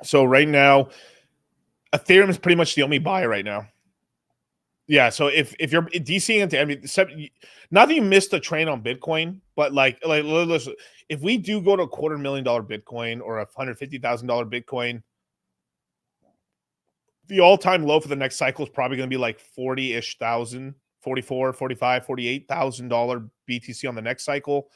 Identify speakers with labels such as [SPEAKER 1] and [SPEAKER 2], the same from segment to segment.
[SPEAKER 1] So right now, Ethereum is pretty much the only buy right now. Yeah, so if you're DCing into, I mean, not that you missed the train on Bitcoin, but like listen, if we do go to $250,000 Bitcoin or $150,000 Bitcoin, the all-time low for the next cycle is probably going to be like 40-ish thousand, 44, 45, $48,000 BTC on the next cycle.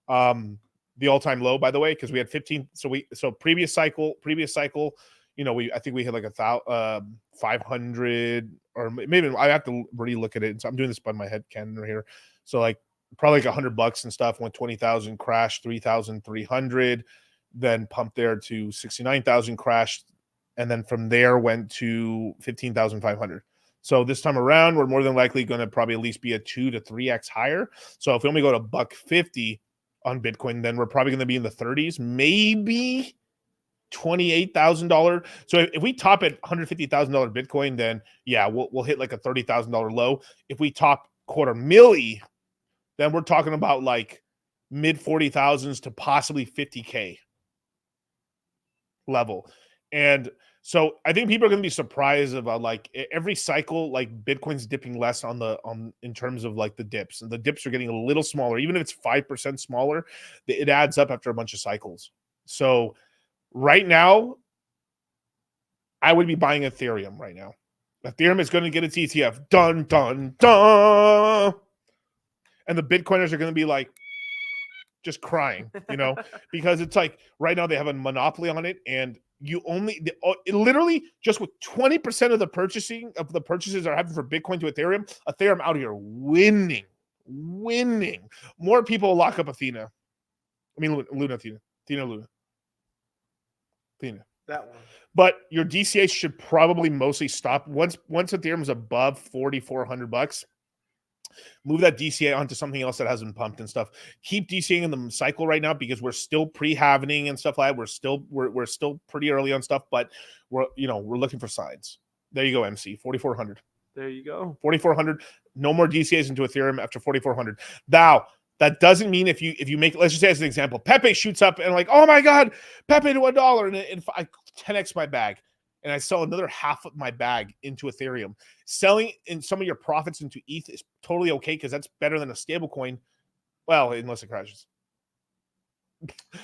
[SPEAKER 1] The all-time low, by the way, because we had 15. So previous cycle, I think we had like 500, or maybe I have to really look at it. So I'm doing this by my head cannon here. So like probably like $100 and stuff, went 20,000, crashed 3,300, then pumped there to 69,000, crashed, and then from there went to 15,500. So this time around, we're more than likely going to probably at least be a 2 to 3x higher. So if we only go to $150 on Bitcoin, then we're probably going to be in the 30s, maybe $28,000. So if we top at $150,000 Bitcoin, then yeah, we'll hit like a $30,000 low. If we top $250,000, then we're talking about like mid 40,000s to possibly 50K level. And so I think people are going to be surprised about like every cycle, like Bitcoin's dipping less in terms of like the dips, and the dips are getting a little smaller. Even if it's 5% smaller, it adds up after a bunch of cycles. So right now, I would be buying Ethereum right now. Ethereum is going to get its ETF. Dun, dun, dun. And the Bitcoiners are going to be like just crying, because it's like right now they have a monopoly on it, and literally just with 20% of the purchases are happening for Bitcoin to Ethereum out here winning. More people lock up Athena. I mean, Luna.
[SPEAKER 2] That one.
[SPEAKER 1] But your DCA should probably mostly stop once Ethereum is above $4,400. Move that DCA onto something else that hasn't pumped and stuff. Keep DCAing in the cycle right now because we're still pre-halvening and stuff like that. We're still pretty early on stuff, but we're looking for signs. There you go, MC 4,400.
[SPEAKER 2] There you go.
[SPEAKER 1] 4,400. No more DCAs into Ethereum after 4,400. Now, that doesn't mean if you make, let's just say as an example, Pepe shoots up and like, oh my God, Pepe to $1, and I 10x my bag, and I sell another half of my bag into Ethereum. Selling in some of your profits into ETH is totally okay because that's better than a stable coin. Well, unless it crashes.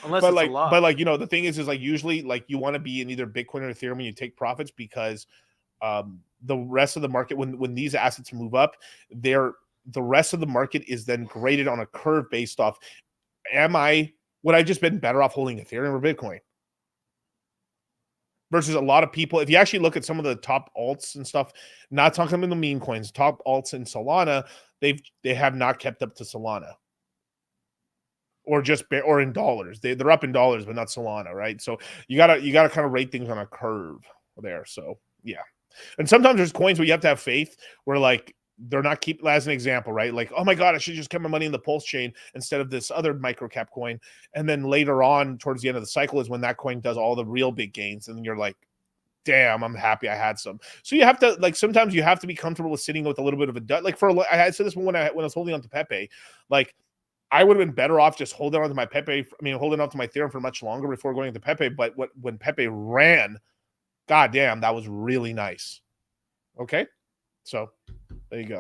[SPEAKER 2] Unless
[SPEAKER 1] but
[SPEAKER 2] it's
[SPEAKER 1] like,
[SPEAKER 2] a lot.
[SPEAKER 1] But like, the thing is like usually like you want to be in either Bitcoin or Ethereum when you take profits because the rest of the market, when these assets move up, the rest of the market is then graded on a curve based off, would I just been better off holding Ethereum or Bitcoin? Versus a lot of people, if you actually look at some of the top alts and stuff, not talking about the meme coins, top alts in Solana, they have not kept up to Solana. Or in dollars. They're up in dollars, but not Solana, right? So you gotta kind of rate things on a curve there. So yeah. And sometimes there's coins where you have to have faith where like they're not keep, as an example, right? Like, oh my God, I should just keep my money in the Pulse chain instead of this other micro cap coin. And then later on, towards the end of the cycle, is when that coin does all the real big gains. And then you're like, damn, I'm happy I had some. So you have to, like, sometimes you have to be comfortable with sitting with a little bit of a, like I had said this when I was holding on to Pepe, like I would have been better off just holding on to my Pepe. Holding on to my Ethereum for much longer before going into Pepe. But when Pepe ran, God damn, that was really nice. Okay. So there you go.